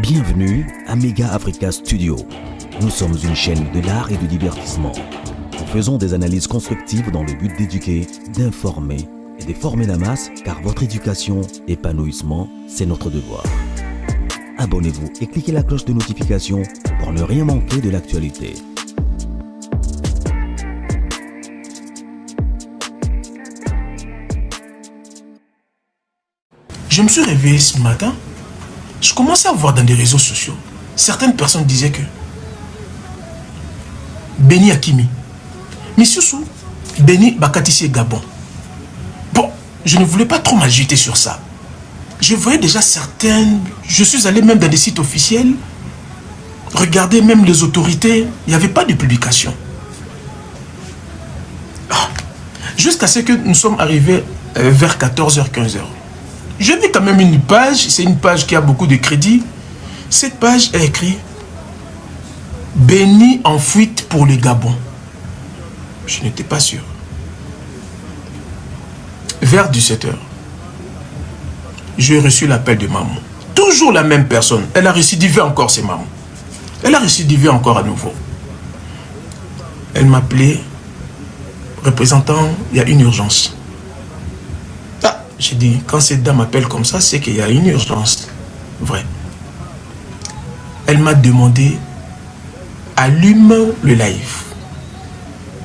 Bienvenue à Mega Africa Studio. Nous sommes une chaîne de l'art et du divertissement. Nous faisons des analyses constructives dans le but d'éduquer, d'informer et de former la masse, car votre éducation, épanouissement, c'est notre devoir. Abonnez-vous et cliquez la cloche de notification pour ne rien manquer de l'actualité. Je me suis réveillé ce matin, je commençais à voir dans des réseaux sociaux, certaines personnes disaient que Béni Akimi, mais surtout Béni Bakatissi Gabon. Bon, je ne voulais pas trop m'agiter sur ça. Je voyais déjà certaines, je suis allé même dans des sites officiels, regarder même les autorités, il n'y avait pas de publication. Jusqu'à ce que nous sommes arrivés vers 14h, 15h. Je vis quand même une page, c'est une page qui a beaucoup de crédit. Cette page est écrit Béni en fuite pour le Gabon. Je n'étais pas sûr. Vers 17h, j'ai reçu l'appel de maman. Toujours la même personne. Elle a récidivé encore, c'est maman. Elle a récidivé encore à nouveau. Elle m'appelait, représentant, il y a une urgence. J'ai dit, quand cette dame m'appelle comme ça, c'est qu'il y a une urgence. Vrai. Elle m'a demandé, allume le live.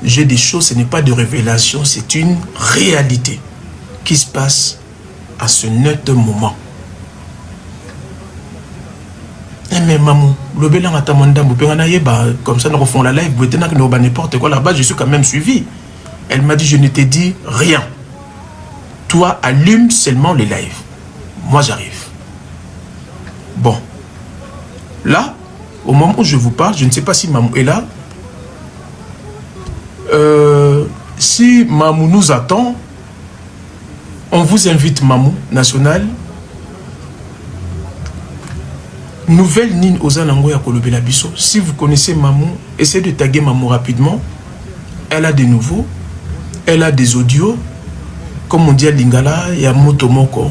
J'ai des choses, ce n'est pas de révélation, c'est une réalité qui se passe à ce net moment. Mais maman, le bélan à ta mandam, comme ça, nous refont la live, n'importe quoi là-bas, je suis quand même suivi. Elle m'a dit, je ne t'ai dit rien. Toi, allume seulement les lives. Moi, j'arrive. Bon. Là, au moment où je vous parle, je ne sais pas si Mamou est là. Si Mamou nous attend, on vous invite, Mamou National. Nouvelle Nine Ozanango ya Kolobela Biso. Si vous connaissez Mamou, essayez de taguer Mamou rapidement. Elle a des nouveaux. Elle a des audios. Comme on dit à Lingala, il y a Motomoko.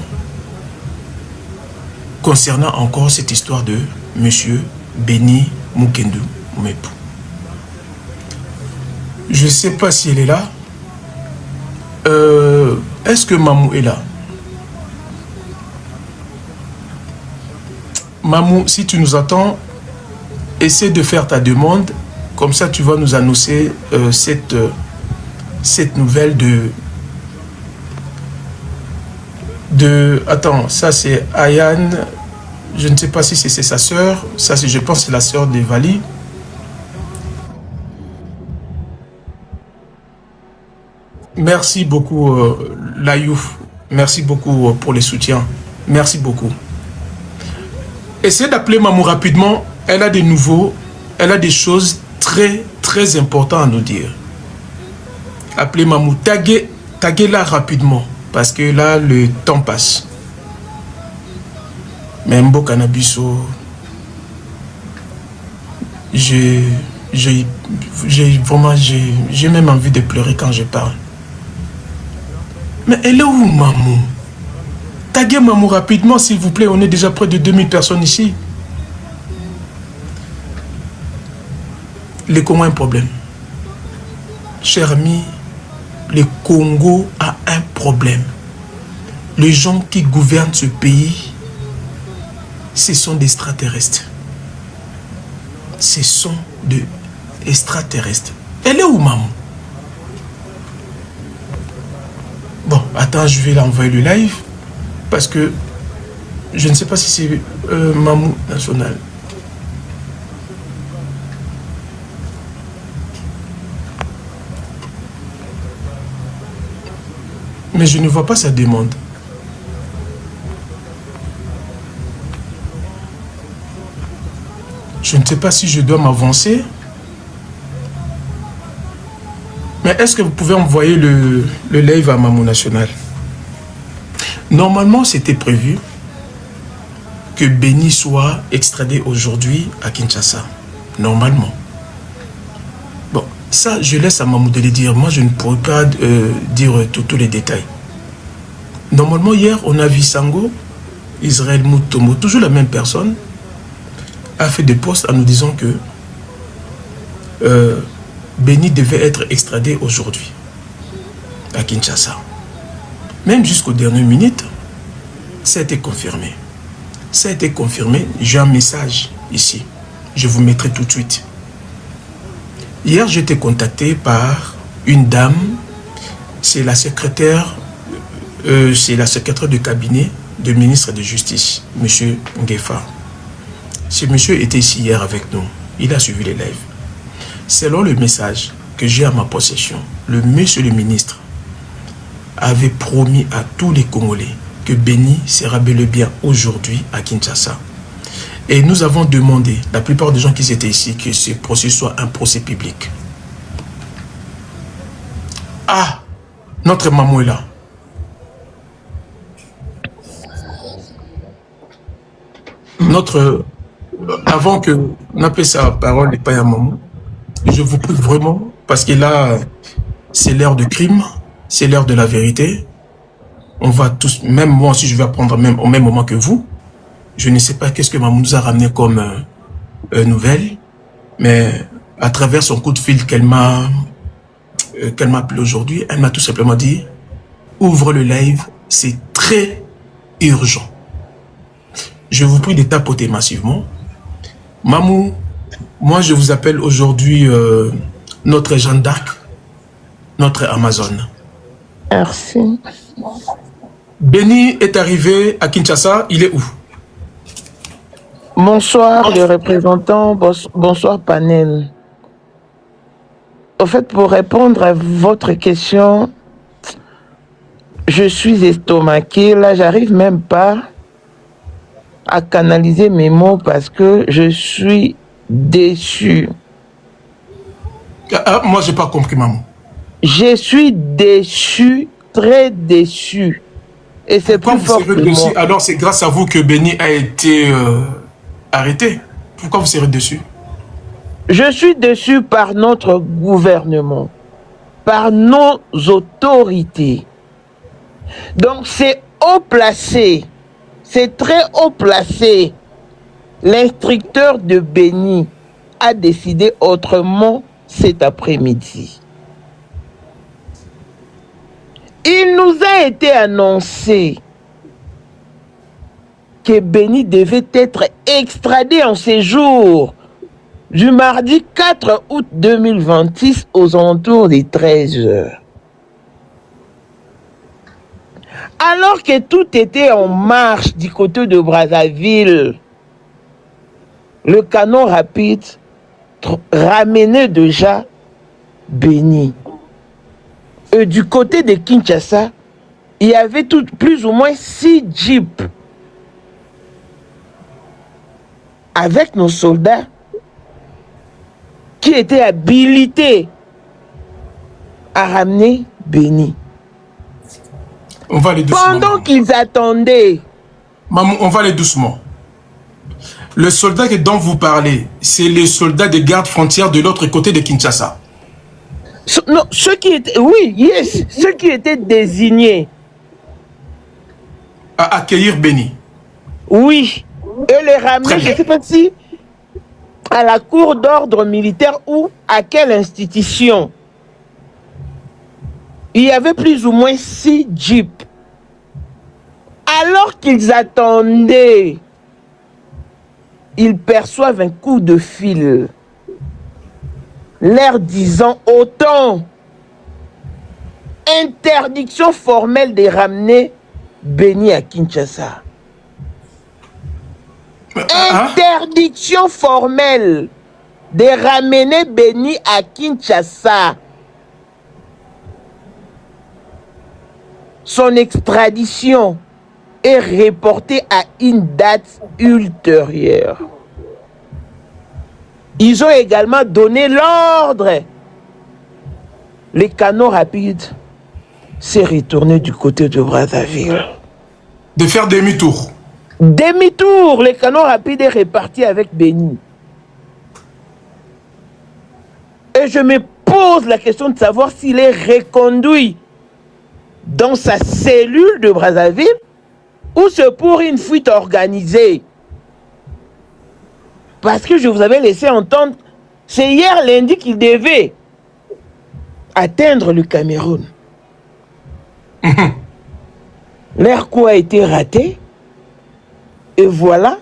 Concernant encore cette histoire de Monsieur Béni Mukendu Mepou. Je ne sais pas si elle est là. Est-ce que Mamou est là? Mamou, si tu nous attends, essaie de faire ta demande. Comme ça, tu vas nous annoncer cette nouvelle attends, ça c'est Ayane, je ne sais pas si c'est sa sœur, ça c'est, je pense, c'est la sœur de Vali. Merci beaucoup Layouf, merci beaucoup pour les soutiens, merci beaucoup. Essayez d'appeler Mamou rapidement, elle a des nouveaux, elle a des choses très très importantes à nous dire. Appelez Mamou, taguez-la rapidement. Parce que là, le temps passe. Même beau cannabiso, j'ai même envie de pleurer quand je parle. Mais elle est où, Mamou? Taguez Mamou rapidement, s'il vous plaît. On est déjà près de 2000 personnes ici. Le Congo a un problème. Cher ami, le Congo a un problème. Les gens qui gouvernent ce pays, ce sont des extraterrestres. Ce sont des extraterrestres. Elle est où, maman? Bon, attends, je vais l'envoyer le live. Parce que je ne sais pas si c'est Mamou National. Mais je ne vois pas sa demande. Je ne sais pas si je dois m'avancer. Mais est-ce que vous pouvez envoyer le live à Mamou National? Normalement, c'était prévu que Béni soit extradé aujourd'hui à Kinshasa. Normalement. Bon, ça, je laisse à Mamou de le dire. Moi, je ne pourrais pas dire tous les détails. Normalement, hier, on a vu Sango, Israël Moutomo, toujours la même personne. a fait des posts en nous disant que Béni devait être extradé aujourd'hui à Kinshasa. Même jusqu'aux dernières minutes, ça a été confirmé. Ça a été confirmé. J'ai un message ici. Je vous mettrai tout de suite. Hier, j'ai été contacté par une dame. C'est la secrétaire du cabinet du ministre de Justice, M. Ngefa. Ce monsieur était ici hier avec nous. Il a suivi les lives. Selon le message que j'ai à ma possession, le monsieur le ministre avait promis à tous les Congolais que Béni sera bel et bien aujourd'hui à Kinshasa. Et nous avons demandé, la plupart des gens qui étaient ici, que ce procès soit un procès public. Ah, notre maman est là. Avant que on appelle sa parole et pas à maman, je vous prie vraiment, parce que là, c'est l'heure de crime, c'est l'heure de la vérité. On va tous, même moi aussi, je vais apprendre même, au même moment que vous. Je ne sais pas qu'est-ce que maman nous a ramené comme nouvelle, mais à travers son coup de fil qu'elle m'a appelé aujourd'hui, elle m'a tout simplement dit, ouvre le live, c'est très urgent. Je vous prie de tapoter massivement. Mamou, moi je vous appelle aujourd'hui notre Jeanne d'Arc, notre Amazon. Merci. Béni est arrivé à Kinshasa, il est où? Bonsoir les représentants, bonsoir panel. En fait, pour répondre à votre question, je suis estomaqué. Là, j'arrive même pas à canaliser mes mots parce que je suis déçu. Ah, moi, j'ai pas compris, maman. Je suis déçu, très déçu. Et c'est plus fort que moi. Alors, c'est grâce à vous que Béni a été arrêté. Pourquoi vous serez déçu? Je suis déçu par notre gouvernement, par nos autorités. Donc, c'est haut placé. C'est très haut placé. L'instructeur de Béni a décidé autrement cet après-midi. Il nous a été annoncé que Béni devait être extradé en séjour du mardi 4 août 2026 aux alentours des 13 heures. Alors que tout était en marche du côté de Brazzaville, le canon rapide ramenait déjà Béni. Et du côté de Kinshasa, il y avait plus ou moins 6 jeeps avec nos soldats qui étaient habilités à ramener Béni. On va aller doucement. Pendant qu'ils attendaient. Maman, on va aller doucement. Le soldat dont vous parlez, c'est les soldats des gardes frontières de l'autre côté de Kinshasa. Non, ceux qui étaient, oui, yes, ceux qui étaient désignés. À accueillir Béni. Oui. Et les ramener, je ne sais pas si, à la cour d'ordre militaire ou à quelle institution. Il y avait plus ou moins 6 jeeps. Alors qu'ils attendaient, ils perçoivent un coup de fil, leur disant autant interdiction formelle de ramener Béni à Kinshasa. Interdiction formelle de ramener Béni à Kinshasa. Son extradition est reportée à une date ultérieure. Ils ont également donné l'ordre. Les canons rapides s'est retourné du côté de Brazzaville. De faire demi-tour. Demi-tour, les canons rapides est reparti avec Béni. Et je me pose la question de savoir s'il est reconduit dans sa cellule de Brazzaville ou c'est pour une fuite organisée. Parce que je vous avais laissé entendre, c'est hier lundi qu'il devait atteindre le Cameroun. Leur coup a été raté. Et voilà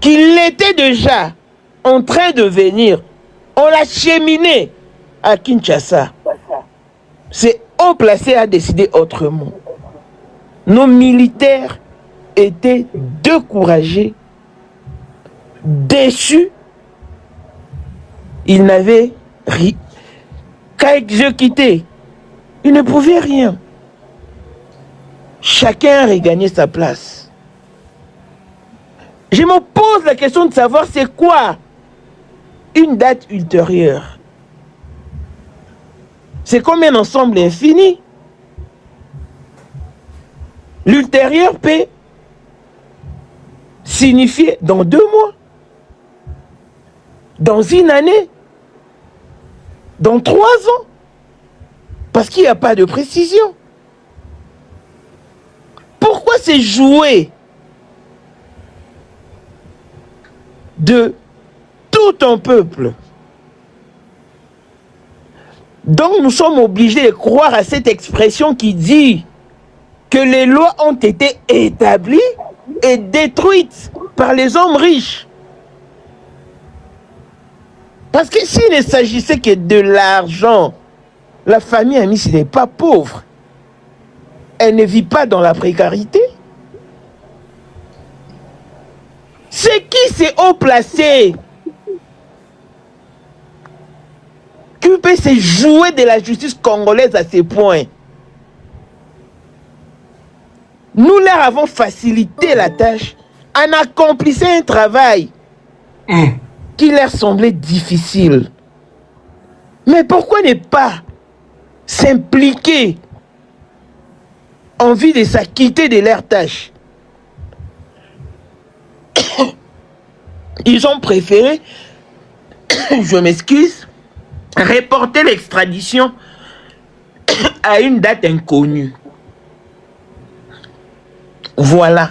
qu'il était déjà en train de venir. On l'a cheminé à Kinshasa. C'est haut placé à décider autrement. Nos militaires étaient découragés, déçus. Ils n'avaient qu'à exécuter. Ils ne pouvaient rien. Chacun a regagné sa place. Je me pose la question de savoir c'est quoi une date ultérieure. C'est comme un ensemble infini. L'ultérieur peut signifier dans 2 mois, dans 1 année, dans 3 ans, parce qu'il n'y a pas de précision. Pourquoi c'est joué de tout un peuple? Donc nous sommes obligés de croire à cette expression qui dit que les lois ont été établies et détruites par les hommes riches. Parce que s'il ne s'agissait que de l'argent, la famille Amici n'est pas pauvre. Elle ne vit pas dans la précarité. C'est qui c'est haut placé qui peut se jouer de la justice congolaise à ces points? Nous leur avons facilité la tâche en accomplissant un travail qui leur semblait difficile. Mais pourquoi ne pas s'impliquer en vue de s'acquitter de leurs tâches? Ils ont préféré, je m'excuse, reporter l'extradition à une date inconnue. Voilà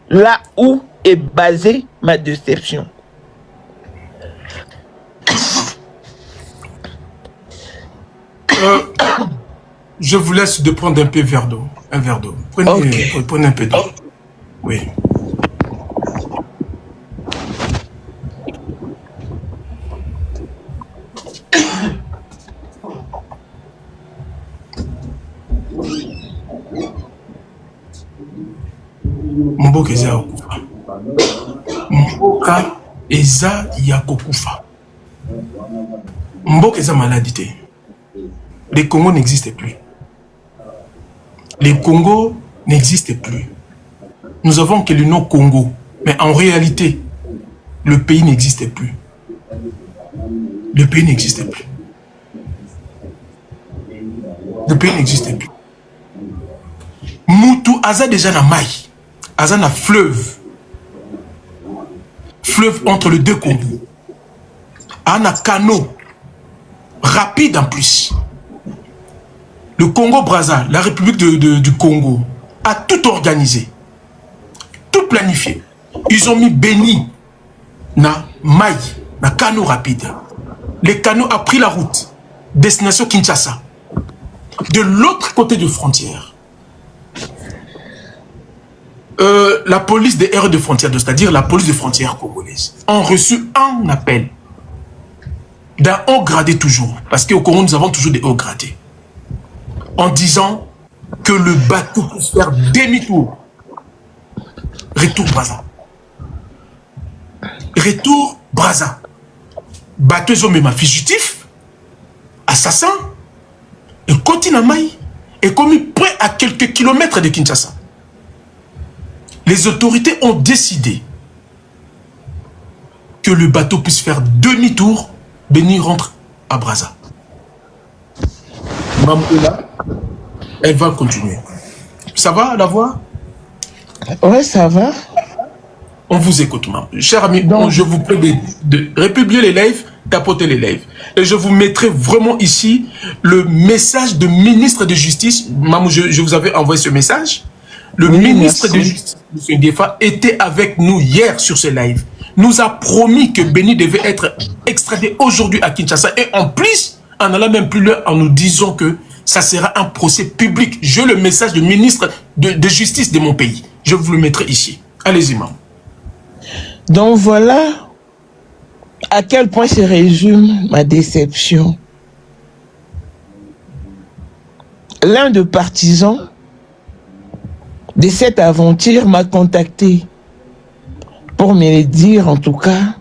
là où est basée ma déception. Je vous laisse de prendre un peu un verre d'eau. Prenez un peu d'eau. Oui. Mboka eza yakokufa. Mboka eza yakokufa. Mboka eza maladie. Le Congo n'existe plus. Le Congo n'existe plus. Nous avons que le nom Congo, mais en réalité, le pays n'existe plus. Le pays n'existe plus. Le pays n'existe plus. Moutou aza déjà na mai. Aza na fleuve. Fleuve entre les deux Congos. Un canot rapide en plus. Le Congo-Brazza, la République du Congo, a tout organisé, tout planifié. Ils ont mis Béni na maï, na canot rapide. Le canot a pris la route, destination Kinshasa. De l'autre côté de frontière, la police des aires de frontière, c'est-à-dire la police de frontière congolaise, ont reçu un appel d'un haut gradé toujours, parce qu'au Congo, nous avons toujours des hauts gradés, en disant que le bateau peut faire demi-tour. Retour Brazza. Retour Brazza. Bateau, ils ont même un fugitif, assassin, et continue à Maï, et commis près à quelques kilomètres de Kinshasa. Les autorités ont décidé que le bateau puisse faire demi-tour, Béni rentre à Brazza. Mamoula, elle va continuer. Ça va la voix? Ouais, ça va. On vous écoute, maman. Cher ami, je vous prie de republier les lives, tapoter les lives. Et je vous mettrai vraiment ici le message de ministre de Justice. Maman, je vous avais envoyé ce message. Le ministre de Justice, M. Ndiefa, était avec nous hier sur ce live. nous a promis que Béni devait être extradé aujourd'hui à Kinshasa. Et en plus, en allant même plus loin, en nous disant que ça sera un procès public. J'ai le message du ministre de Justice de mon pays. Je vous le mettrai ici. Allez-y, maman. Donc voilà à quel point se résume ma déception. L'un des partisans de cette aventure m'a contacté pour me dire, en tout cas,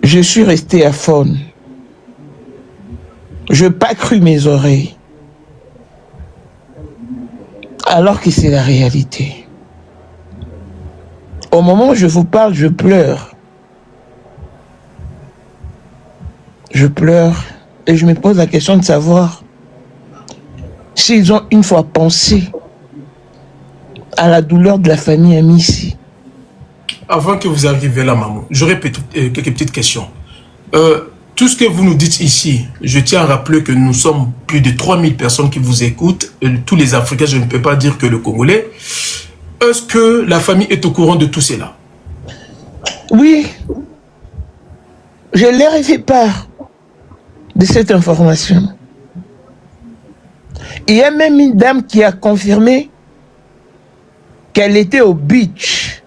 je suis resté à faune. Je n'ai pas cru mes oreilles. Alors que c'est la réalité. Au moment où je vous parle, je pleure. Je pleure et je me pose la question de savoir s'ils ont une fois pensé à la douleur de la famille Amissi. Avant que vous arriviez là, maman, j'aurais quelques petites questions. Tout ce que vous nous dites ici, je tiens à rappeler que nous sommes plus de 3000 personnes qui vous écoutent. Tous les Africains, je ne peux pas dire que le Congolais. Est-ce que la famille est au courant de tout cela? Oui. Je leur ai fait part de cette information. Il y a même une dame qui a confirmé qu'elle était au beach,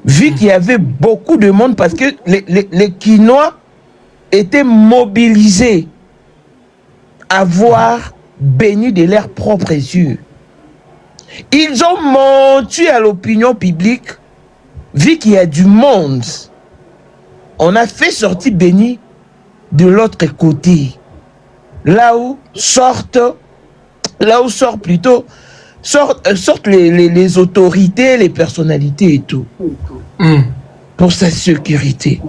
vu qu'il y avait beaucoup de monde, parce que les Quinois étaient mobilisés à voir Béni de leurs propres yeux. Ils ont menti à l'opinion publique, vu qu'il y a du monde. On a fait sortir Béni de l'autre côté, là où sortent les autorités, les personnalités et tout, pour sa sécurité.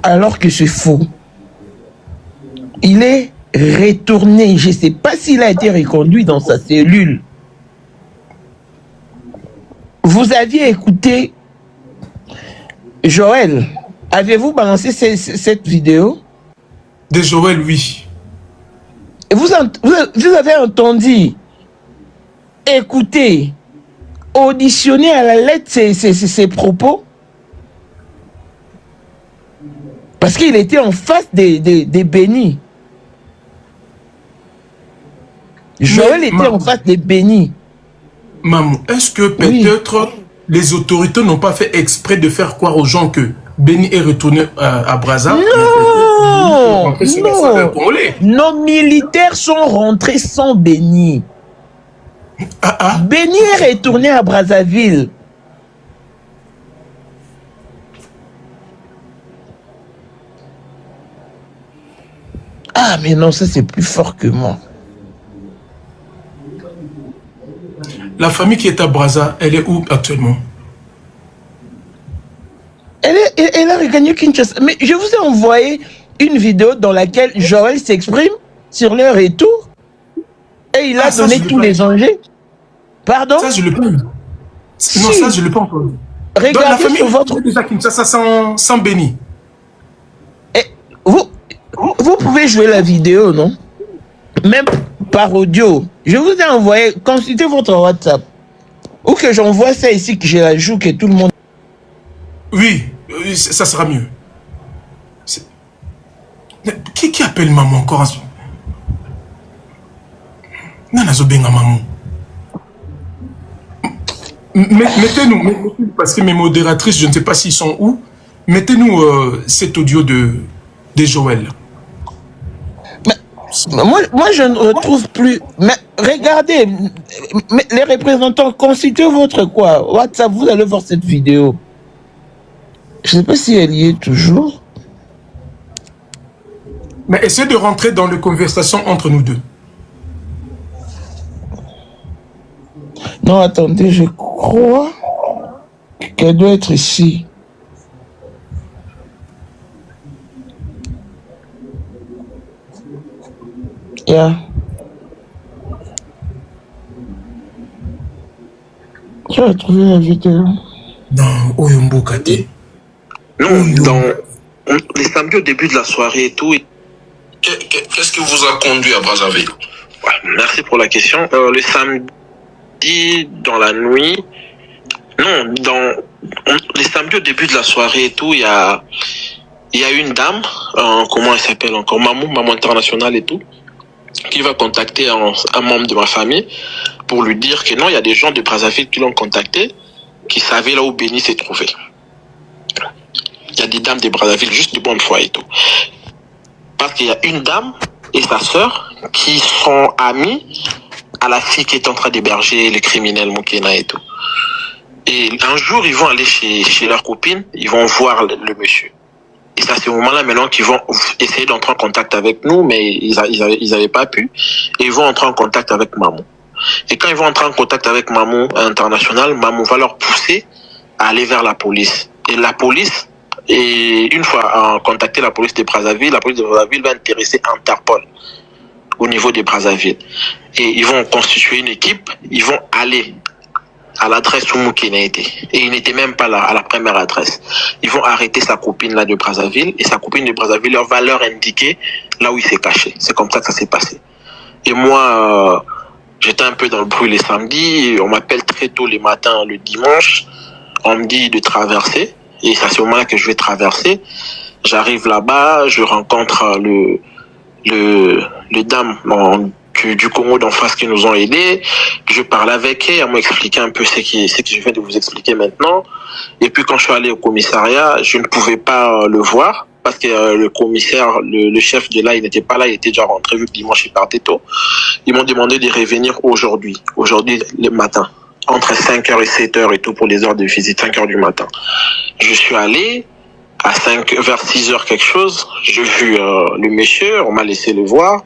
Alors que c'est faux. Il est retourné, je ne sais pas s'il a été reconduit dans sa cellule. Vous aviez écouté Joël. Avez-vous balancé cette vidéo? De Joël, oui. Vous avez entendu, écouté, auditionné à la lettre ses propos? Parce qu'il était en face des Bénis. Joël était en face des Bénis. Maman, est-ce que peut-être les autorités n'ont pas fait exprès de faire croire aux gens que Béni est retourné à Brazza? Non, nos militaires sont rentrés sans Béni. Béni est retourné à Brazzaville. Ah, mais non, ça c'est plus fort que moi. La famille qui est à Brazza, elle est où actuellement? Elle a regagné Kinshasa. Mais je vous ai envoyé une vidéo dans laquelle Joël s'exprime sur leur retour. Et il a donné tous les enjeux. Pardon? Ça, je le peux. Si. Non, ça, je le peux encore. Regardez la famille sur votre... déjà Kinshasa sans Béni. Et vous pouvez jouer la vidéo, non? Même par audio. Je vous ai envoyé, consultez votre WhatsApp. Ou que j'envoie ça ici, que je la joue, que tout le monde... Oui, ça sera mieux. Qui appelle maman encore? Nana Zobenga maman. Mettez-nous, parce que mes modératrices, je ne sais pas s'ils sont où, mettez-nous cet audio de Joël. Moi, je ne retrouve plus. Mais regardez, les représentants, consultez votre WhatsApp, vous allez voir cette vidéo. Je ne sais pas si elle y est toujours. Mais essayez de rentrer dans les conversations entre nous deux. Non, attendez, je crois qu'elle doit être ici. Yeah. Tu as trouvé la vidéo? Dans Oyombo Kate. Non, dans les samedis au début de la soirée et tout. Qu'est-ce qui vous a conduit à Brazzaville? Ouais, merci pour la question. Le samedi, dans la nuit, non, les samedis au début de la soirée et tout, il y a une dame, comment elle s'appelle encore, Maman Internationale et tout, qui va contacter un membre de ma famille pour lui dire que non, il y a des gens de Brazzaville qui l'ont contacté, qui savaient là où Béni s'est trouvé. Il y a des dames de Brazzaville, juste de bonne foi et tout. Parce qu'il y a une dame et sa sœur qui sont amies à la fille qui est en train d'héberger les criminels Moukena et tout. Et un jour, ils vont aller chez leur copine, ils vont voir le monsieur. Et c'est à ce moment-là maintenant qu'ils vont essayer d'entrer en contact avec nous, mais ils avaient pas pu. Et ils vont entrer en contact avec Maman. Et quand ils vont entrer en contact avec Maman International, Maman va leur pousser à aller vers la police. Et la police, et une fois contacté la police de Brazzaville, la police de Brazzaville va intéresser Interpol au niveau de Brazzaville. Et ils vont constituer une équipe, ils vont aller à l'adresse où Moukena était. Et il n'était même pas là, à la première adresse. Ils vont arrêter sa copine là de Brazzaville, et sa copine de Brazzaville va leur indiquer là où il s'est caché. C'est comme ça que ça s'est passé. Et moi, j'étais un peu dans le bruit les samedis, on m'appelle très tôt les matins, le dimanche, on me dit de traverser, et c'est à ce moment-là que je vais traverser. J'arrive là-bas, je rencontre le dame du Congo d'en face qui nous ont aidés. Je parle avec elle m'a expliqué un peu ce que je viens de vous expliquer maintenant. Et puis quand je suis allé au commissariat, je ne pouvais pas le voir parce que le commissaire, le chef de là, il n'était pas là, il était déjà rentré vu que dimanche il partait tôt. Ils m'ont demandé de revenir aujourd'hui le matin, entre 5h et 7h et tout pour les heures de visite, 5h du matin. Je suis allé vers 6h quelque chose, j'ai vu le monsieur, on m'a laissé le voir.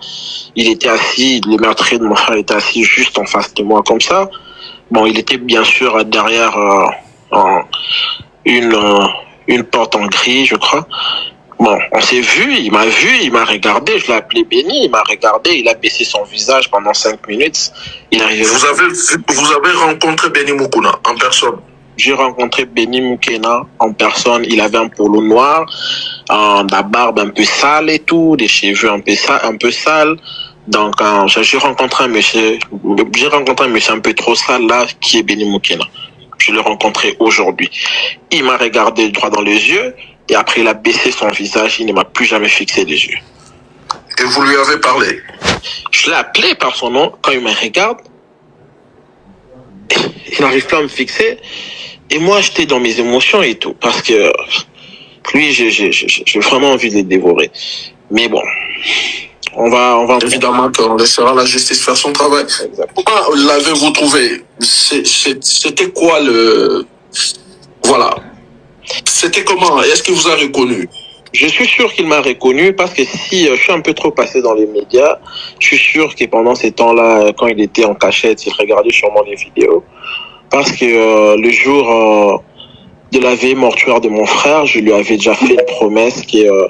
Il était assis, le meurtrier de mon frère était assis juste en face de moi comme ça. Bon, il était bien sûr derrière une porte en gris, je crois. Bon, on s'est vu, il m'a regardé, je l'ai appelé Béni, il m'a regardé, il a baissé son visage pendant 5 minutes. Il arrivait. Vous avez rencontré Béni Moukena en personne? J'ai rencontré Béni Moukena en personne. Il avait un polo noir, la barbe un peu sale et tout, des cheveux un peu sales. Donc, j'ai rencontré un monsieur un peu trop sale là, qui est Béni Moukena. Je l'ai rencontré aujourd'hui. Il m'a regardé droit dans les yeux et après il a baissé son visage. Il ne m'a plus jamais fixé les yeux. Et vous lui avez parlé? Je l'ai appelé par son nom. Quand il me regarde, il n'arrive pas à me fixer. Et moi, j'étais dans mes émotions et tout. Parce que lui, j'ai vraiment envie de le dévorer. Mais bon, on va... Évidemment qu'on laissera la justice faire son travail. Comment l'avez-vous trouvé? C'était quoi le... Voilà. C'était comment? Est-ce qu'il vous a reconnu? Je suis sûr qu'il m'a reconnu parce que si je suis un peu trop passé dans les médias, je suis sûr que pendant ces temps-là, quand il était en cachette, il regardait sûrement les vidéos. Parce que le jour de la veille mortuaire de mon frère, je lui avais déjà fait une promesse que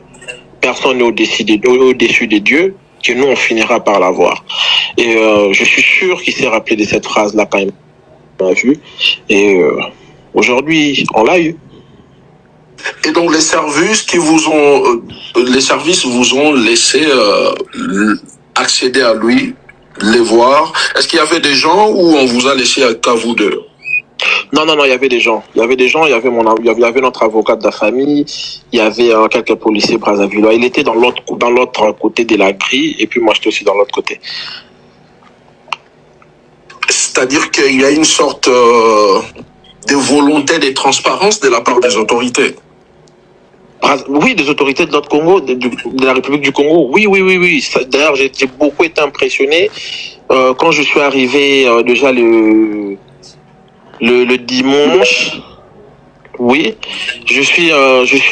personne n'est au-dessus des dieux, que nous on finira par l'avoir. Et je suis sûr qu'il s'est rappelé de cette phrase-là quand il m'a vu. Et aujourd'hui, on l'a eu. Et donc les services vous ont laissé accéder à lui, les voir. Est-ce qu'il y avait des gens ou on vous a laissé qu'à vous deux? Non, il y avait des gens. Il y avait notre avocat de la famille, il y avait quelques policiers brazzavillois. Il était dans l'autre côté de la grille et puis moi j'étais aussi dans l'autre côté. C'est-à-dire qu'il y a une sorte de volonté de transparence de la part des autorités. Oui, des autorités de notre Congo, de la République du Congo. Oui. D'ailleurs, j'ai beaucoup été impressionné quand je suis arrivé déjà le dimanche. Oui, je suis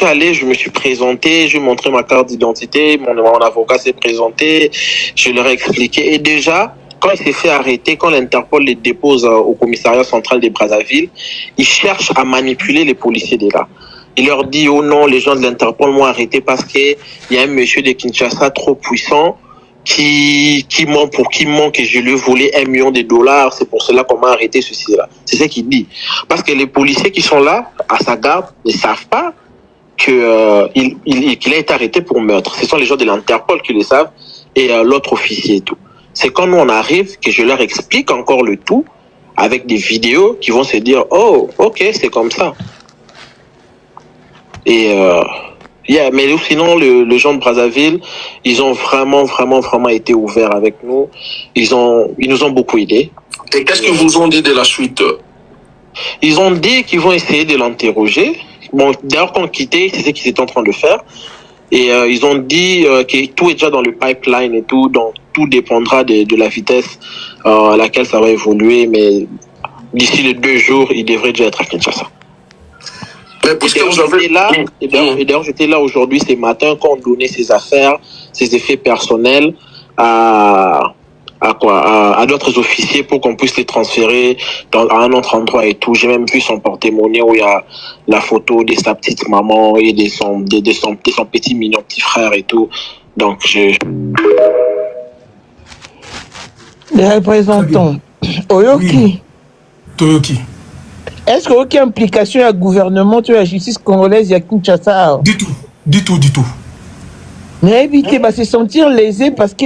allé, je me suis présenté, je montrais ma carte d'identité, mon avocat s'est présenté, je leur ai expliqué. Et déjà, quand il s'est fait arrêter, quand l'Interpol les dépose au commissariat central de Brazzaville, ils cherchent à manipuler les policiers de là. Il leur dit, oh non, les gens de l'Interpol m'ont arrêté parce qu'il y a un monsieur de Kinshasa trop puissant qui ment que je lui ai volé $1 million. C'est pour cela qu'on m'a arrêté, ceci là. C'est ce qu'il dit. Parce que les policiers qui sont là, à sa garde, ne savent pas qu'il a été arrêté pour meurtre. Ce sont les gens de l'Interpol qui le savent et l'autre officier et tout. C'est quand nous on arrive que je leur explique encore le tout avec des vidéos qui vont se dire, oh, ok, c'est comme ça. Et mais sinon, le gens de Brazzaville, ils ont vraiment été ouverts avec nous. Ils nous ont beaucoup aidés. Et qu'est-ce qu'ils vous ont dit de la suite? Ils ont dit qu'ils vont essayer de l'interroger. Bon, d'ailleurs, quand on quittait, c'est ce qu'ils étaient en train de faire. Et ils ont dit que tout est déjà dans le pipeline et tout, donc tout dépendra de la vitesse à laquelle ça va évoluer. Mais d'ici les 2 jours, il devrait déjà être à Kinshasa. Mais puisque vous avez... Et d'ailleurs, j'étais là aujourd'hui, ce matin, quand on donnait ses affaires, ses effets personnels à d'autres officiers pour qu'on puisse les transférer à un autre endroit et tout. J'ai même vu son porte-monnaie où il y a la photo de sa petite maman et de son petit mignon petit frère et tout. Donc, Les représentants, Oyoki, Oui. Toyoki. est-ce qu'il y a aucune implication à gouvernement de la justice congolaise à Kinshasa? Du tout. Mais éviter de se sentir lésé parce que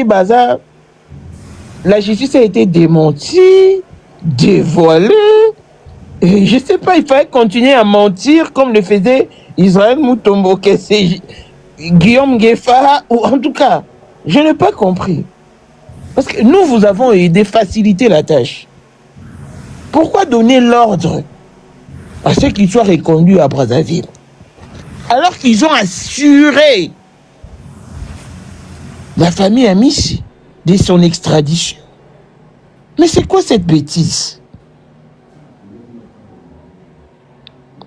la justice a été démentie, dévoilée. Et je ne sais pas, il fallait continuer à mentir comme le faisait Israël Mutombo, que c'est Guillaume Guefara, ou en tout cas, je n'ai pas compris. Parce que nous vous avons aidé, faciliter la tâche. Pourquoi donner l'ordre à ceux qui soient reconduits à Brazzaville alors qu'ils ont assuré la famille Amici de son extradition? Mais c'est quoi cette bêtise?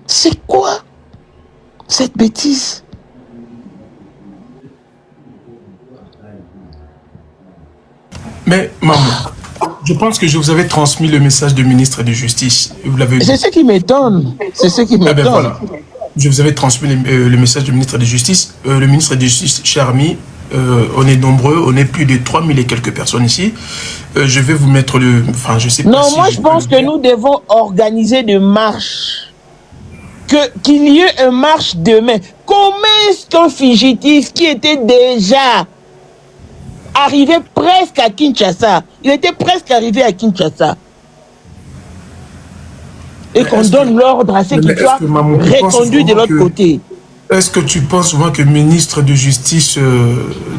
C'est quoi cette bêtise? Mais, maman, je pense que je vous avais transmis le message du ministre de Justice. Vous l'avez... C'est ce qui m'étonne. C'est ce qui Eh ben m'étonne. voilà. Je vous avais transmis le message du ministre de Justice. Le ministre de Justice, cher ami, on est nombreux, on est plus de 3000 et quelques personnes ici. Je vais vous mettre le... Enfin, je sais pas Non, si moi je pense que nous devons organiser des marches. Qu'il y ait une marche demain. Comment est-ce qu'un fugitif qui était déjà arrivé presque à Kinshasa, il était presque arrivé à Kinshasa, et qu'on donne l'ordre à ceux qui soient reconduits de l'autre côté? Est-ce que tu penses souvent que le ministre de Justice,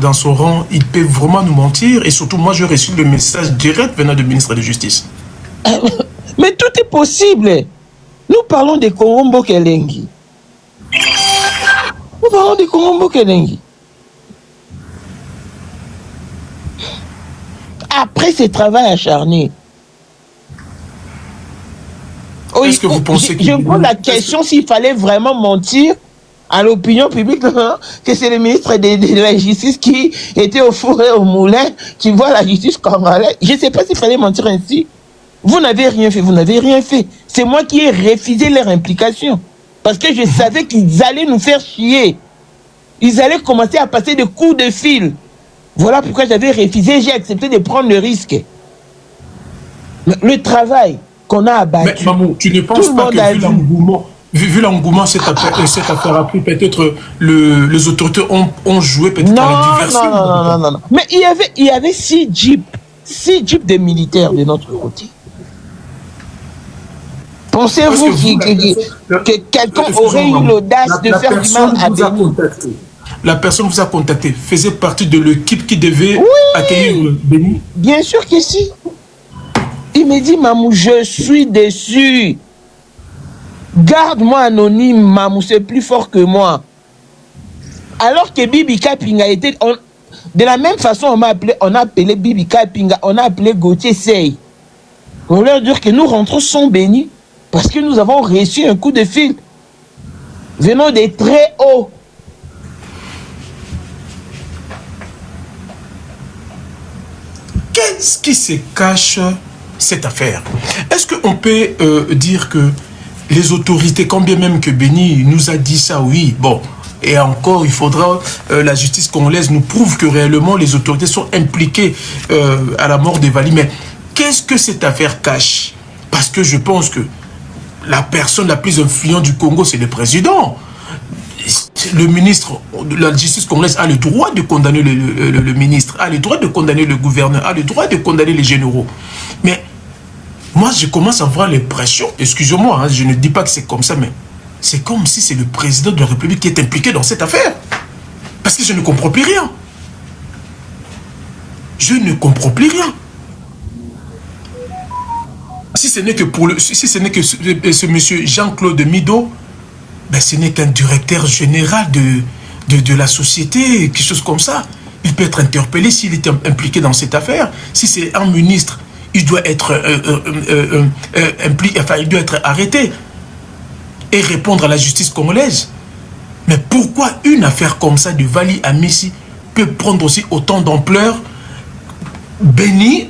dans son rang, il peut vraiment nous mentir? Et surtout, moi, j'ai reçu le message direct venant du ministre de Justice. Mais tout est possible. Nous parlons de Kongombo Kelengi. Nous parlons de Kongombo Kelengi. Après ce travail acharné, Est-ce que vous pensez je me pose la question s'il fallait vraiment mentir à l'opinion publique que c'est le ministre de la Justice qui était au four et au moulin, qui voit la justice congolaise. Je ne sais pas s'il fallait mentir ainsi. Vous n'avez rien fait, vous n'avez rien fait. C'est moi qui ai refusé leur implication. Parce que je savais qu'ils allaient nous faire chier. Ils allaient commencer à passer des coups de fil. Voilà pourquoi j'avais refusé, j'ai accepté de prendre le risque. Le travail qu'on a abattu. Mais maman, tu ne penses pas que vu l'engouement, cette affaire a pris peut-être les autorités ont joué peut-être à la diversion? Non. Mais il y avait 6 jeeps de militaires de notre côté. Pensez-vous que quelqu'un aurait eu l'audace de faire du mal à Béni? La personne vous a contacté, faisait partie de l'équipe qui devait accueillir Béni? Bien sûr que si. Il me dit, Mamou, je suis déçu. Garde-moi anonyme, Mamou, c'est plus fort que moi. Alors que Bibi Kapinga était... de la même façon, on a appelé Bibi Kapinga, on a appelé Gauthier Sey. On leur dire que nous rentrons sans bénis parce que nous avons reçu un coup de fil venant de très haut. Qu'est-ce qui se cache cette affaire? Est-ce qu'on peut dire que les autorités, quand bien même que Béni nous a dit ça, oui, bon, et encore, il faudra, la justice congolaise nous prouve que réellement les autorités sont impliquées à la mort d'Evali. Mais qu'est-ce que cette affaire cache? Parce que je pense que la personne la plus influente du Congo, c'est le président. Le ministre de la justice congolaise a le droit de condamner le ministre, a le droit de condamner le gouverneur, a le droit de condamner les généraux. Mais moi, je commence à avoir l'impression, excusez-moi, hein, je ne dis pas que c'est comme ça, mais c'est comme si c'est le président de la République qui est impliqué dans cette affaire. Parce que je ne comprends plus rien. Je ne comprends plus rien. Si ce n'est que ce monsieur Jean-Claude Mido, ben ce n'est qu'un directeur général de la société, quelque chose comme ça. Il peut être interpellé s'il est impliqué dans cette affaire. Si c'est un ministre, il doit être impliqué, enfin, il doit être arrêté et répondre à la justice congolaise. Mais pourquoi une affaire comme ça de Vali à Messi peut prendre aussi autant d'ampleur? Béni,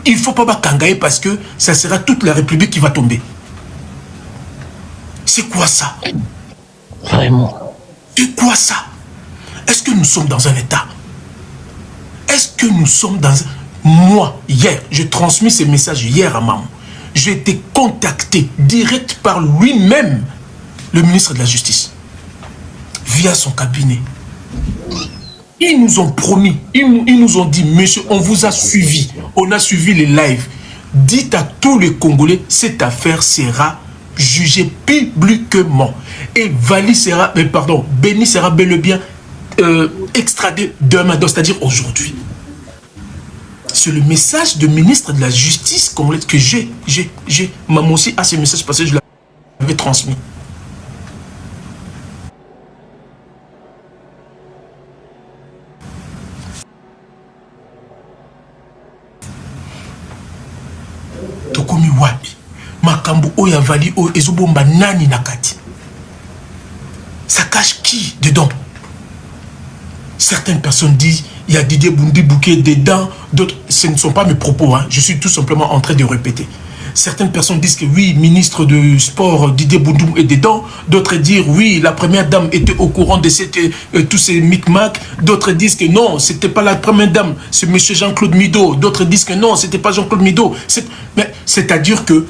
il ne faut pas kangaye parce que ça sera toute la République qui va tomber. C'est quoi ça? Vraiment. C'est quoi ça? Est-ce que nous sommes dans un état? Est-ce que nous sommes dans... Moi, hier, j'ai transmis ces messages hier à maman. J'ai été contacté direct par lui-même, le ministre de la Justice, via son cabinet. Ils nous ont promis, ils nous ont dit, monsieur, on vous a suivi, on a suivi les lives. Dites à tous les Congolais, cette affaire sera jugée publiquement. Et Vali sera, Béni sera bel et bien extradé demain, c'est-à-dire aujourd'hui. C'est le message du ministre de la Justice congolaise que j'ai. Maman aussi a ce message parce que je l'avais transmis. Tokomi wapi makambo oya Vali o ezobomba nani nakati. Ça cache qui dedans? Certaines personnes disent il y a Didier Boundi-Bouquet dedans, d'autres, ce ne sont pas mes propos, hein. Je suis tout simplement en train de répéter. Certaines personnes disent que oui, ministre de sport Didier Boundou est dedans, d'autres disent oui, la première dame était au courant de tous ces micmacs, d'autres disent que non, c'était pas la première dame, c'est monsieur Jean-Claude Mido, d'autres disent que non, c'était pas Jean-Claude Mido. C'est-à-dire que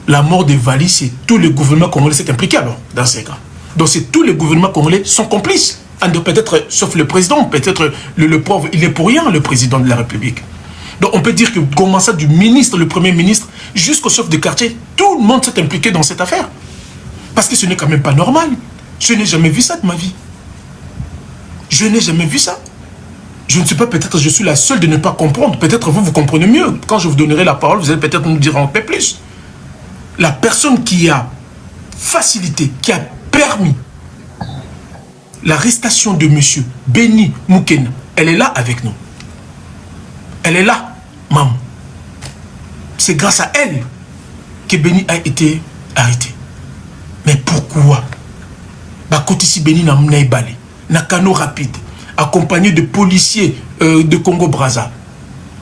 la mort de Vali, c'est tout le gouvernement congolais qui est impliqué alors, dans ces cas. Donc c'est tous les gouvernements congolais sont complices. Peut-être, sauf le président, peut-être le pauvre, il est pour rien, le président de la République. Donc on peut dire que, comment ça, du ministre, le premier ministre, jusqu'au chef de quartier, tout le monde s'est impliqué dans cette affaire. Parce que ce n'est quand même pas normal. Je n'ai jamais vu ça de ma vie. Je n'ai jamais vu ça. Je ne sais pas, peut-être je suis la seule de ne pas comprendre. Peut-être vous comprenez mieux. Quand je vous donnerai la parole, vous allez peut-être nous dire un peu plus. La personne qui a facilité, qui a permis l'arrestation de monsieur Béni Moukena, elle est là avec nous. Elle est là, maman. C'est grâce à elle que Béni a été arrêté. Mais pourquoi? Côté si Béni n'a pas na canot rapide, accompagné de policiers de Congo-Brazza.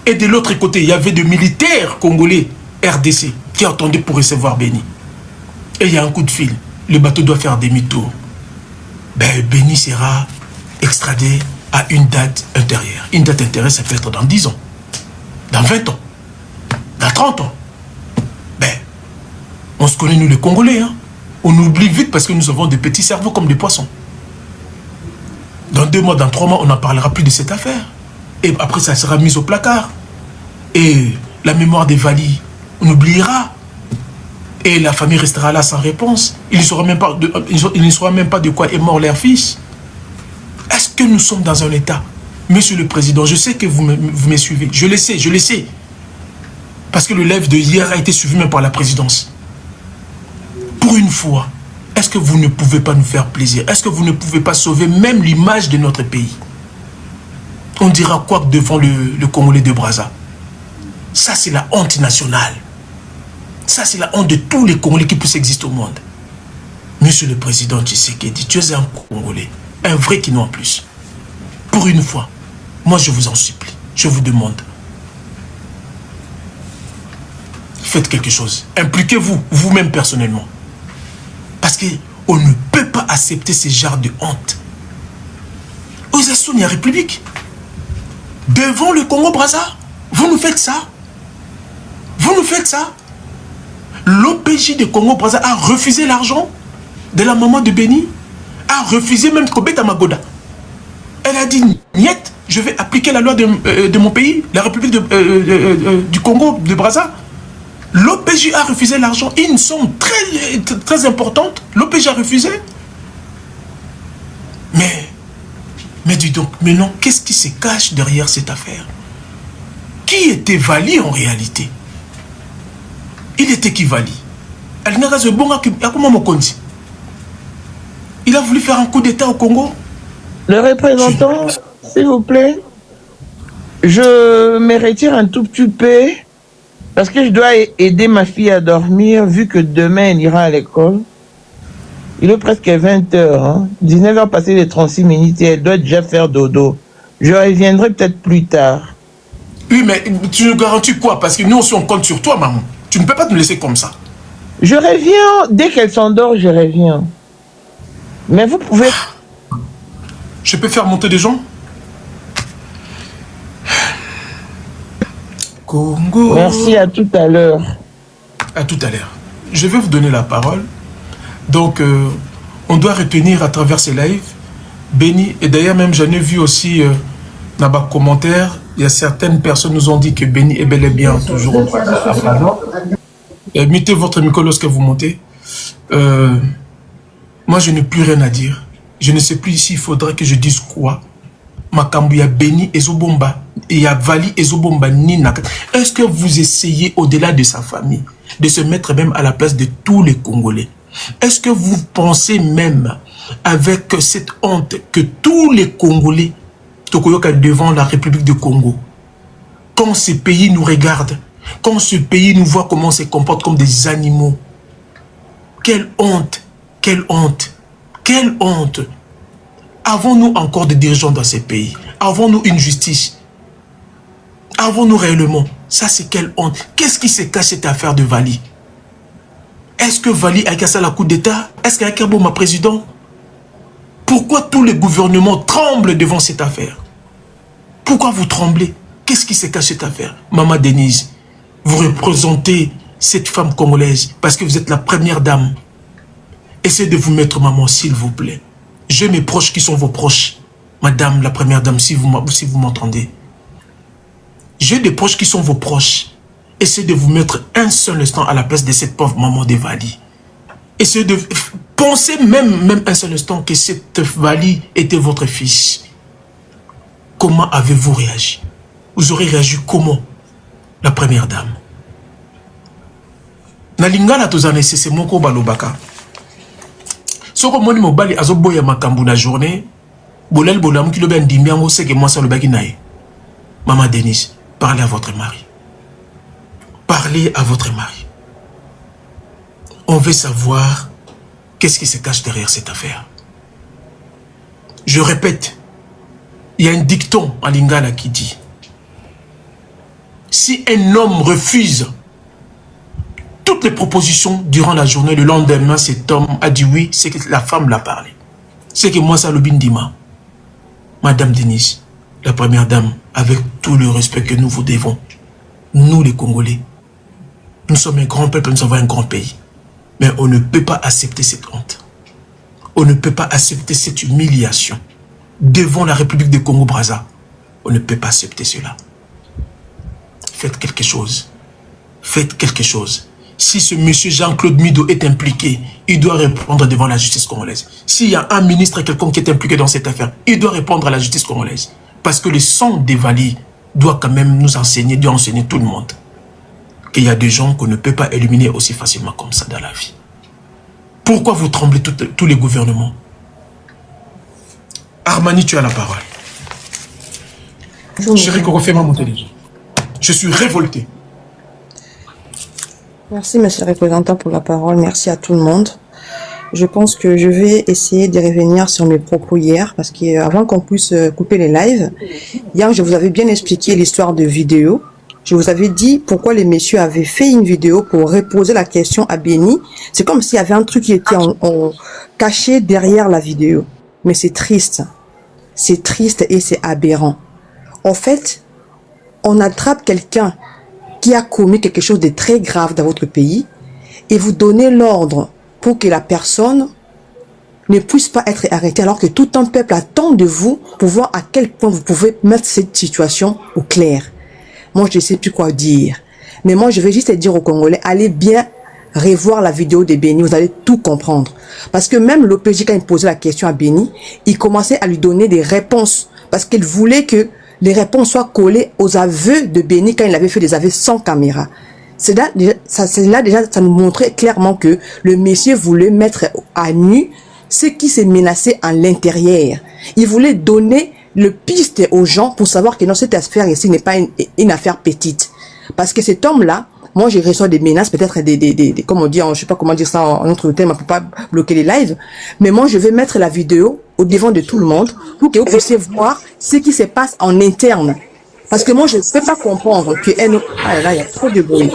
Et de l'autre côté, il y avait des militaires congolais RDC qui attendaient pour recevoir Béni. Et il y a un coup de fil. Le bateau doit faire demi-tour. Béni sera extradé à une date intérieure. Une date intérieure, ça peut être dans 10 ans, dans 20 ans, dans 30 ans. On se connaît, nous les Congolais. Hein? On oublie vite parce que nous avons des petits cerveaux comme des poissons. Dans 2 mois, dans 3 mois, on n'en parlera plus de cette affaire. Et après, ça sera mis au placard. Et la mémoire des Vali, on oubliera. Et la famille restera là sans réponse. Il ne saura même pas de quoi est mort leur fils. Est-ce que nous sommes dans un état? Monsieur le Président, je sais que vous me suivez. Je le sais. Parce que le live de hier a été suivi même par la présidence. Pour une fois, est-ce que vous ne pouvez pas nous faire plaisir? Est-ce que vous ne pouvez pas sauver même l'image de notre pays? On dira quoi devant le Congolais de Brazza? Ça, c'est la honte nationale. Ça, c'est la honte de tous les Congolais qui puissent exister au monde. Monsieur le Président Tshisekedi, tu es un Congolais, un vrai Kino en plus. Pour une fois, moi je vous en supplie, je vous demande. Faites quelque chose. Impliquez-vous, vous-même personnellement. Parce qu'on ne peut pas accepter ce genre de honte. Aux Assounis, la République, devant le Congo-Brazza, vous nous faites ça. Vous nous faites ça. L'OPJ de Congo-Brazza a refusé l'argent de la maman de Béni, a refusé même Kobeta Magoda. Elle a dit, niet, je vais appliquer la loi de mon pays, la République du Congo, de Brazza. L'OPJ a refusé l'argent, une somme très importante. L'OPJ a refusé. Mais dis donc, maintenant, qu'est-ce qui se cache derrière cette affaire? Qui était Vali en réalité? Il était qui Vali? Il a voulu faire un coup d'État au Congo. Le représentant, s'il vous plaît, je me retire un tout petit peu parce que je dois aider ma fille à dormir vu que demain elle ira à l'école. Il est presque 20 h, hein? 19 h passé les 36 minutes et elle doit déjà faire dodo. Je reviendrai peut-être plus tard. Oui, mais tu nous garantis quoi? Parce que nous aussi on compte sur toi, maman. Tu ne peux pas nous laisser comme ça. Je reviens, dès qu'elle s'endort, je reviens. Mais vous pouvez... Je peux faire monter des gens? Congo. Merci, à tout à l'heure. À tout à l'heure. Je vais vous donner la parole. Donc, on doit retenir à travers ces lives, Béni, et d'ailleurs même j'en ai vu aussi dans les commentaires, il y a certaines personnes nous ont dit que Béni est bel et bien toujours au Brazza. Mettez votre micro lorsque vous montez. Moi, je n'ai plus rien à dire. Je ne sais plus ici, il faudrait que je dise quoi. Makambu, il y a Béni et Zobomba, il y a Vali et Zobomba, Nina. Est-ce que vous essayez, au-delà de sa famille, de se mettre même à la place de tous les Congolais? Est-ce que vous pensez même, avec cette honte, que tous les Congolais, devant la République du Congo, quand ce pays nous regarde, quand ce pays nous voit comment on se comporte comme des animaux, quelle honte, quelle honte, quelle honte. Avons-nous encore des dirigeants dans ces pays? Avons-nous une justice? Avons-nous réellement? Ça, c'est quelle honte. Qu'est-ce qui se cache cette affaire de Vali? Est-ce que Vali a cassé la coup d'État? Est-ce qu'il y a Kaboma président? Pourquoi tous les gouvernements tremblent devant cette affaire? Pourquoi vous tremblez? Qu'est-ce qui se cache cette affaire? Maman Denise, vous représentez cette femme congolaise parce que vous êtes la première dame. Essayez de vous mettre, maman, s'il vous plaît. J'ai mes proches qui sont vos proches. Madame, la première dame, si vous m'entendez. J'ai des proches qui sont vos proches. Essayez de vous mettre un seul instant à la place de cette pauvre maman de Vali. Essayez de penser même un seul instant que cette Vali était votre fils. Comment avez-vous réagi? Vous aurez réagi comment? La première dame. Nalingala tozane c'est moko balobaka. Soko moni mobali azoboya makambu na journée, bolel bolamu ki lobe ndimbi yango seke mwasa lobaki nae. Maman Denise, parlez à votre mari. Parlez à votre mari. On veut savoir qu'est-ce qui se cache derrière cette affaire. Je répète, il y a un dicton en lingala qui dit: si un homme refuse toutes les propositions durant la journée, le lendemain, cet homme a dit oui, c'est que la femme l'a parlé. C'est que moi, ça le bindima. Madame Denise, la première dame, avec tout le respect que nous vous devons, nous les Congolais, nous sommes un grand peuple, nous sommes un grand pays. Mais on ne peut pas accepter cette honte. On ne peut pas accepter cette humiliation devant la République du Congo-Brazza. On ne peut pas accepter cela. Faites quelque chose. Faites quelque chose. Si ce monsieur Jean-Claude Mido est impliqué, il doit répondre devant la justice congolaise. S'il y a un ministre, quelqu'un qui est impliqué dans cette affaire, il doit répondre à la justice congolaise. Parce que le sang des Vali doit quand même nous enseigner, doit enseigner tout le monde qu'il y a des gens qu'on ne peut pas éliminer aussi facilement comme ça dans la vie. Pourquoi vous tremblez tous les gouvernements? Armani, tu as la parole. Chérie, refais-moi mon téléphone. Je suis révolté. Merci, monsieur le représentant, pour la parole. Merci à tout le monde. Je pense que je vais essayer de revenir sur mes propos hier, parce qu'avant qu'on puisse couper les lives, hier, je vous avais bien expliqué l'histoire de vidéo. Je vous avais dit pourquoi les messieurs avaient fait une vidéo pour reposer la question à Béni. C'est comme s'il y avait un truc qui était caché derrière la vidéo. Mais c'est triste. C'est triste et c'est aberrant. En fait, on attrape quelqu'un qui a commis quelque chose de très grave dans votre pays et vous donnez l'ordre pour que la personne ne puisse pas être arrêtée alors que tout un peuple attend de vous pour voir à quel point vous pouvez mettre cette situation au clair. Moi, je ne sais plus quoi dire. Mais moi, je vais juste dire aux Congolais, allez bien revoir la vidéo de Béni, vous allez tout comprendre. Parce que même l'OPJ, quand il posait la question à Béni, il commençait à lui donner des réponses. Parce qu'il voulait que les réponses soient collées aux aveux de Béni quand il avait fait des aveux sans caméra. C'est là déjà, ça nous montrait clairement que le monsieur voulait mettre à nu ce qui s'est menacé à l'intérieur. Il voulait donner le piste aux gens pour savoir que non, cette affaire ici n'est pas une affaire petite. Parce que cet homme-là, moi, je reçois des menaces, peut-être comme on dit, je sais pas comment dire ça en autre terme, pour pas bloquer les lives. Mais moi, je vais mettre la vidéo au devant de tout le monde pour que vous puissiez voir ce qui se passe en interne. Parce que moi, je ne peux pas comprendre que ah là, il y a trop de bruit.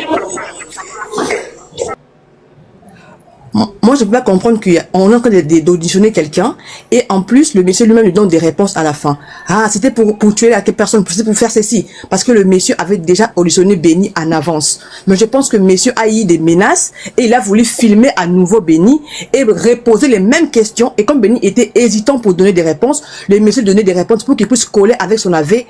Moi, je ne peux pas comprendre qu'on est en train d'auditionner quelqu'un et en plus, le monsieur lui-même lui donne des réponses à la fin. Ah, c'était pour tuer la personne, c'était pour faire ceci. Parce que le monsieur avait déjà auditionné Béni en avance. Mais je pense que le monsieur a eu des menaces et il a voulu filmer à nouveau Béni et reposer les mêmes questions. Et comme Béni était hésitant pour donner des réponses, le monsieur donnait des réponses pour qu'il puisse coller avec son aveu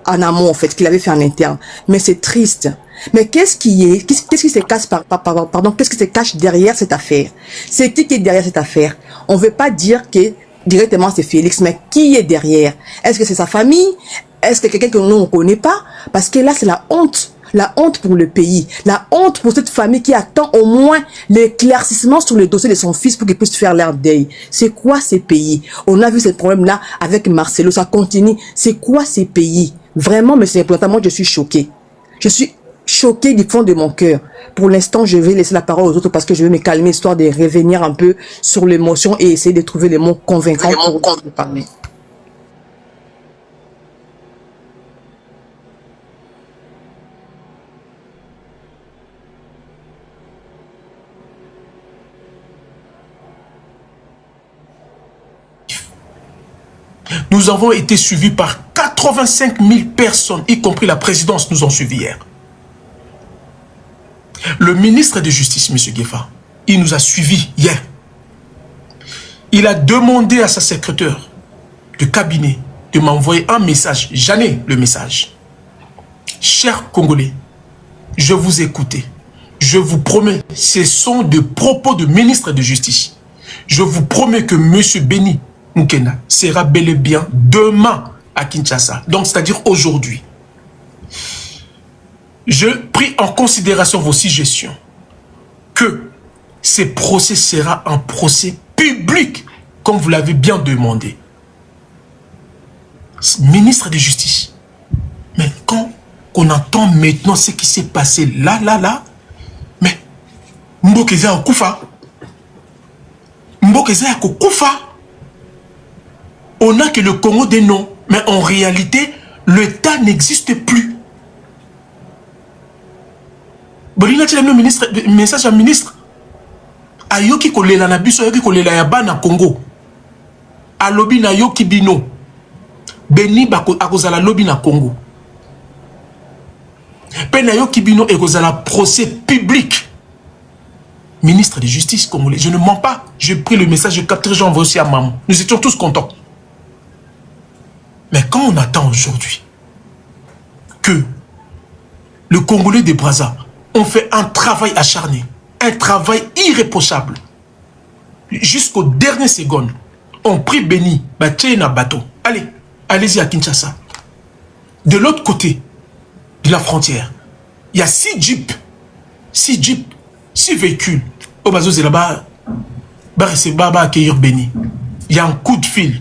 en amont, en fait, qu'il avait fait en interne. Mais c'est triste. Mais qu'est-ce qui se cache qu'est-ce qui se cache derrière cette affaire? C'est qui est derrière cette affaire? On veut pas dire que directement c'est Félix, mais qui est derrière? Est-ce que c'est sa famille? Est-ce que quelqu'un que nous ne connaît pas? Parce que là, c'est la honte. La honte pour le pays. La honte pour cette famille qui attend au moins l'éclaircissement sur le dossier de son fils pour qu'il puisse faire leur deuil. C'est quoi ces pays? On a vu ce problème-là avec Marcelo, ça continue. C'est quoi ces pays? Vraiment, mais c'est important. Moi, je suis choquée. Je suis choquée du fond de mon cœur. Pour l'instant, je vais laisser la parole aux autres parce que je vais me calmer, histoire de revenir un peu sur l'émotion et essayer de trouver les mots convaincants pour parler. Nous avons été suivis par 85 000 personnes, y compris la présidence, nous ont suivis hier. Le ministre de Justice, M. Guefa, il nous a suivis hier. Il a demandé à sa secrétaire de cabinet de m'envoyer un message. J'en ai le message. Chers Congolais, je vous écoute. Je vous promets, ce sont des propos de ministre de Justice. Je vous promets que M. Béni Moukena sera bel et bien demain à Kinshasa. Donc, c'est-à-dire aujourd'hui. Je pris en considération vos suggestions que ce procès sera un procès public, comme vous l'avez bien demandé. Ministre de Justice. Mais quand on entend maintenant ce qui s'est passé là, mais Mbokeza Okufa. Mbokeza Okufa. On n'a que le Congo des noms, mais en réalité, l'État n'existe plus. Bolina tu le ministre, message à ministre. Ayoki kolela na biso, ayoki kolela ya bana Congo. Alobi na yoki bino. Beni bako akozala lobi na Congo. Pe na yoki bino ekozala procès public. Ministre de Justice congolais, je ne mens pas. J'ai pris le message, je capte, j'envoie aussi à maman. Nous étions tous contents. Mais quand on attend aujourd'hui que le Congolais de Brazza ont fait un travail acharné, un travail irréprochable, jusqu'aux dernières secondes, on pris Béni, Batché bateau. Allez, allez-y à Kinshasa. De l'autre côté de la frontière, il y a 6 jeeps, 6 véhicules. Au bateau, c'est là-bas, va accueillir Béni. Il y a un coup de fil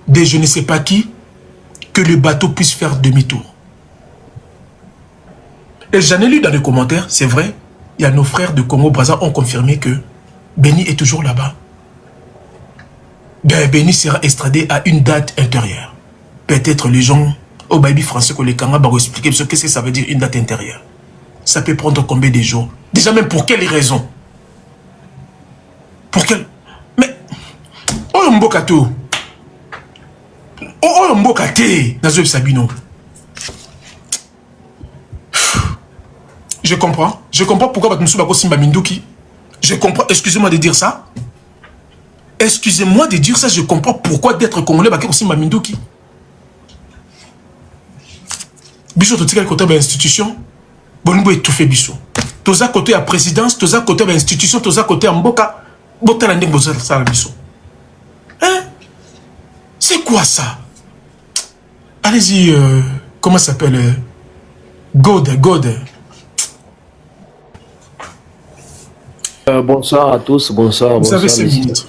de je ne sais pas qui, que le bateau puisse faire demi-tour. Et j'en ai lu dans les commentaires, c'est vrai, il y a nos frères de Congo-Brazza ont confirmé que Béni est toujours là-bas. Ben, Béni sera extradé à une date intérieure. Peut-être les gens au baby français que les Kanga vont expliquer ce que ça veut dire une date intérieure. Ça peut prendre combien de jours? Déjà même pour quelles raisons? Pour quelle... Mais... Oh, Mbokato. Oh, Mbokate, Nazob Sabino. Je comprends pourquoi Batmoussou Bako Simba Minduki. Je comprends, excusez-moi de dire ça. Excusez-moi de dire ça, je comprends pourquoi d'être Congolais Bako Simba Minduki. Biso Totika côté de l'institution, Bongo étouffé biso. Toza côté à présidence, toza côté à institution, toza côté à mboka. Bota la ndembo ça la biso. Hein? C'est quoi ça? Allez-y, comment ça s'appelle? God. Bonsoir à tous, bonsoir. Vous avez 5 messieurs. minutes.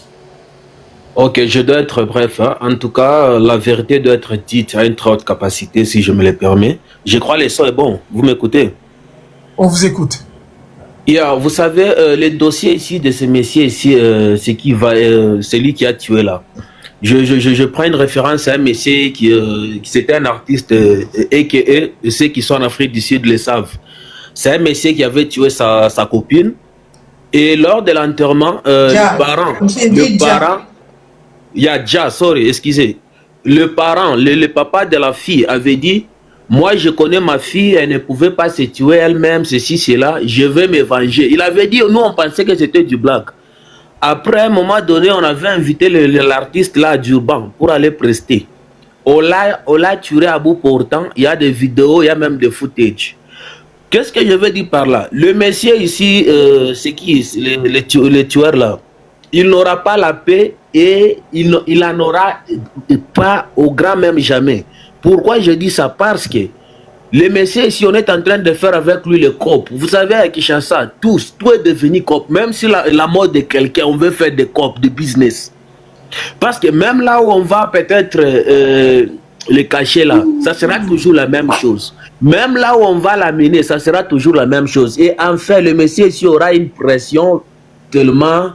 Ok, je dois être bref. Hein. En tout cas, la vérité doit être dite à une très haute capacité, si je me le permets. Je crois que le son est bon. Vous m'écoutez? On vous écoute. Vous savez, le dossier ici de ce messieurs ici, c'est lui qui a tué là. Je prends une référence à un monsieur qui c'était un artiste et ceux qui sont en Afrique du Sud le savent. C'est un monsieur qui avait tué sa copine. Et lors de l'enterrement, le parent, il y a déjà, sorry, excusez. Le parent, le papa de la fille avait dit, moi je connais ma fille, elle ne pouvait pas se tuer elle-même, ceci, cela, je vais me venger. Il avait dit, nous on pensait que c'était du blague. Après, à un moment donné, on avait invité l'artiste là d'Urban pour aller prester. On l'a tué à bout portant, il y a des vidéos, il y a même des footage. Qu'est-ce que je veux dire par là? Le monsieur ici, c'est qui? Le tueur là. Il n'aura pas la paix et il n'en aura pas au grand même jamais. Pourquoi je dis ça? Parce que le monsieur ici, on est en train de faire avec lui le cop. Vous savez, à Kinshasa, tout est devenu cop. Même si la mort de quelqu'un, on veut faire des cop, de business. Parce que même là où on va peut-être le cacher là, ça sera toujours la même chose. Même là où on va l'amener, ça sera toujours la même chose. Et enfin, le monsieur ici aura une pression tellement,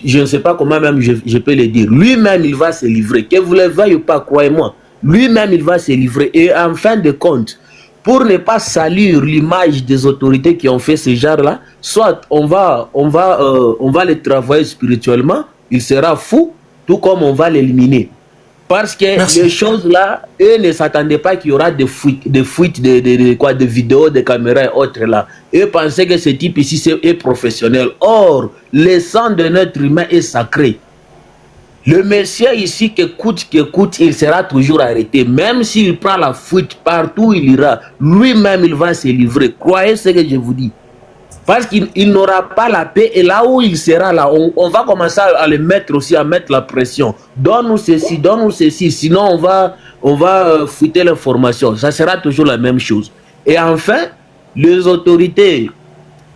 je ne sais pas comment même je peux le dire. Lui-même, il va se livrer. Que vous le veuillez ou pas, croyez-moi. Lui-même, il va se livrer. Et en fin de compte, pour ne pas salir l'image des autorités qui ont fait ce genre-là, soit on va le travailler spirituellement, il sera fou, tout comme on va l'éliminer. Parce que Merci. les choses là, eux ne s'attendaient pas qu'il y aura des fuites de vidéos, de caméras et autres là. Eux pensaient que ce type ici est professionnel. Or, le sang de notre humain est sacré. Le monsieur ici, que coûte, il sera toujours arrêté. Même s'il prend la fuite partout où il ira, lui-même il va se livrer. Croyez ce que je vous dis. Parce qu'il n'aura pas la paix. Et là où il sera là, on va commencer à le mettre aussi, à mettre la pression. Donne-nous ceci. Sinon, on va fuiter l'information. Ça sera toujours la même chose. Et enfin, les autorités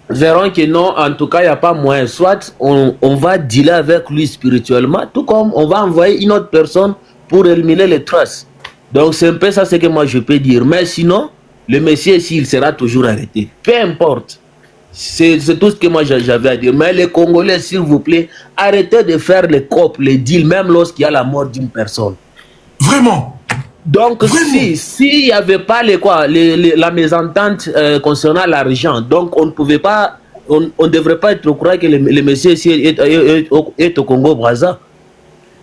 verront que non, en tout cas, il n'y a pas moyen. Soit on va dealer avec lui spirituellement, tout comme on va envoyer une autre personne pour éliminer les traces. Donc, c'est un peu ça ce que moi je peux dire. Mais sinon, le monsieur ici, il sera toujours arrêté. Peu importe. C'est tout ce que moi j'avais à dire. Mais les Congolais, s'il vous plaît, arrêtez de faire les copes, les deals, même lorsqu'il y a la mort d'une personne. Vraiment. Donc, s'il n'y avait pas la mésentente concernant l'argent, donc on ne pouvait pas, on ne devrait pas être au courant que le monsieur ici est au Congo-Brazza.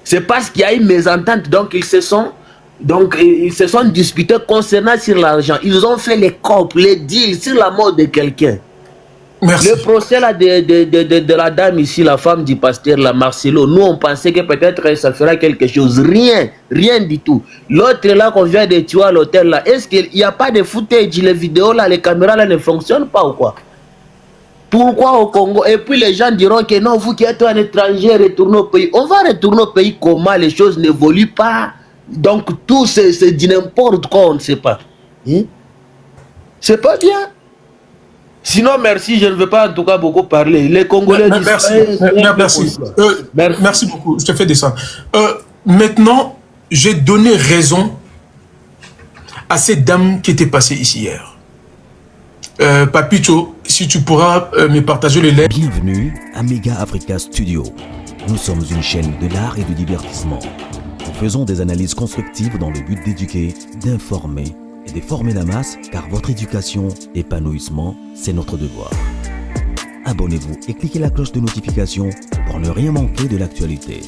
C'est parce qu'il y a une mésentente, donc ils se sont disputés concernant sur l'argent. Ils ont fait les copes, les deals sur la mort de quelqu'un. Merci. Le procès là de la dame ici, la femme du pasteur, la Marcelo, nous on pensait que peut-être ça fera quelque chose. Rien du tout. L'autre là qu'on vient de tuer à l'hôtel là, est-ce qu'il n'y a pas de footage, les vidéos là, les caméras là ne fonctionnent pas ou quoi? Pourquoi au Congo? Et puis les gens diront que non, vous qui êtes un étranger, retournez au pays. On va retourner au pays comment? Les choses n'évoluent pas. Donc tout c'est du n'importe quoi, on ne sait pas. C'est pas bien. Sinon, merci, je ne veux pas en tout cas beaucoup parler. Les Congolais disent... Merci beaucoup, je te fais descendre. Maintenant, j'ai donné raison à cette dame qui était passée ici hier. Papito, si tu pourras me partager le lien. Bienvenue à Mega Africa Studio. Nous sommes une chaîne de l'art et du divertissement. Nous faisons des analyses constructives dans le but d'éduquer, d'informer et de former la masse, car votre éducation, épanouissement, c'est notre devoir. Abonnez-vous et cliquez la cloche de notification pour ne rien manquer de l'actualité.